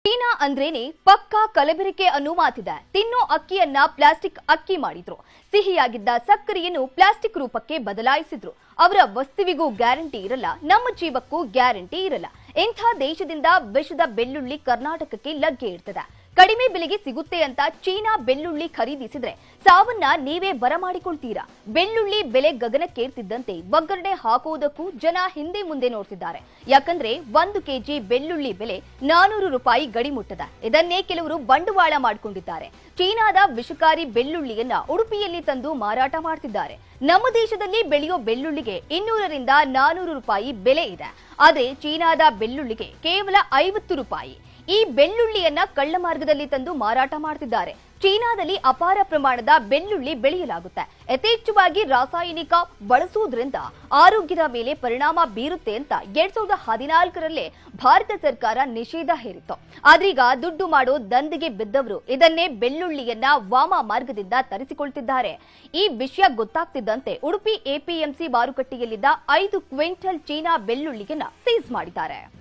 China ಅಂದ್ರೇನೆ ಪಕ್ಕಾ ಕಲಬೆರಕೆ ಅನ್ನೋ ಮಾತಿದೆ. ತಿನ್ನೋ ಅಕ್ಕಿಯನ್ನ ಪ್ಲಾಸ್ಟಿಕ್ ಅಕ್ಕಿ ಮಾಡಿದ್ರು. ಸಿಹಿಯಾಗಿದ್ದ ಸಕ್ಕರೆಯನ್ನು ಪ್ಲಾಸ್ಟಿಕ್ ರೂಪಕ್ಕೆ ಬದಲಾಯಿಸಿದ್ರು. ಅವರ ವಸ್ತುವಿಗೂ ಗ್ಯಾರಂಟಿ ಇರಲ್ಲ, ನಮ್ಮ ಜೀವಕ್ಕೂ ಗ್ಯಾರಂಟಿ ಇರಲ್ಲ. ಇಂಥ ದೇಶದಿಂದ ವಿಷದ ಬೆಳ್ಳುಳ್ಳಿ ಕರ್ನಾಟಕಕ್ಕೆ ಲಗ್ಗೆ ಇರ್ತದೆ. ಕಡಿಮೆ ಬೆಲೆಗೆ ಸಿಗುತ್ತೆ ಅಂತ ಚೀನಾ ಬೆಳ್ಳುಳ್ಳಿ ಖರೀದಿಸಿದ್ರೆ ಸಾವನ್ನ ನೀವೇ ಬರಮಾಡಿಕೊಳ್ತೀರಾ. ಬೆಳ್ಳುಳ್ಳಿ ಬೆಲೆ ಗಗನಕ್ಕೇರ್ತಿದ್ದಂತೆ ಒಗ್ಗರಣೆ ಹಾಕುವುದಕ್ಕೂ ಜನ ಹಿಂದೆ ಮುಂದೆ ನೋಡ್ತಿದ್ದಾರೆ. ಯಾಕಂದ್ರೆ 1 ಕೆಜಿ ಬೆಳ್ಳುಳ್ಳಿ ಬೆಲೆ 400 ರೂಪಾಯಿ ಗಡಿ ಮುಟ್ಟದ. ಇದನ್ನೇ ಕೆಲವರು ಬಂಡವಾಳ ಮಾಡಿಕೊಂಡಿದ್ದಾರೆ. ಚೀನಾದ ವಿಷಕಾರಿ ಬೆಳ್ಳುಳ್ಳಿಯನ್ನ ಉಡುಪಿಯಲ್ಲಿ ತಂದು ಮಾರಾಟ ಮಾಡ್ತಿದ್ದಾರೆ. ನಮ್ಮ ದೇಶದಲ್ಲಿ ಬೆಳೆಯೋ ಬೆಳ್ಳುಳ್ಳಿಗೆ 200 ರಿಂದ 400 ರೂಪಾಯಿ ಬೆಲೆ ಇದೆ. ಆದ್ರೆ ಚೀನಾದ ಬೆಳ್ಳುಳ್ಳಿಗೆ ಕೇವಲ 50 ರೂಪಾಯಿ. ಈ ಬೆಳ್ಳುಳ್ಳಿಯನ್ನ ಕಳ್ಳ ಮಾರ್ಗದಲ್ಲಿ ತಂದು ಮಾರಾಟ ಮಾಡ್ತಿದ್ದಾರೆ. ಚೀನಾದಲ್ಲಿ ಅಪಾರ ಪ್ರಮಾಣದ ಬೆಳ್ಳುಳ್ಳಿ ಬೆಳೆಯಲಾಗುತ್ತೆ. ಯಥೇಚ್ಛವಾಗಿ ರಾಸಾಯನಿಕ ಬಳಸುವುದರಿಂದ ಆರೋಗ್ಯದ ಮೇಲೆ ಪರಿಣಾಮ ಬೀರುತ್ತೆ ಅಂತ 2014ರಲ್ಲೇ ಭಾರತ ಸರ್ಕಾರ ನಿಷೇಧ ಹೇರಿತ್ತು. ಆದ್ರೀಗ ದುಡ್ಡು ಮಾಡೋ ದಂಧೆಗೆ ಬಿದ್ದವರು ಇದನ್ನೇ ಬೆಳ್ಳುಳ್ಳಿಯನ್ನ ವಾಮ ಮಾರ್ಗದಿಂದ ತರಿಸಿಕೊಳ್ತಿದ್ದಾರೆ. ಈ ವಿಷಯ ಗೊತ್ತಾಗ್ತಿದ್ದಂತೆ ಉಡುಪಿ ಎಪಿಎಂಸಿ ಮಾರುಕಟ್ಟೆಯಲ್ಲಿದ್ದ 5 ಕ್ವಿಂಟಲ್ ಚೀನಾ ಬೆಳ್ಳುಳ್ಳಿಯನ್ನ ಸೀಸ್ ಮಾಡಿದ್ದಾರೆ.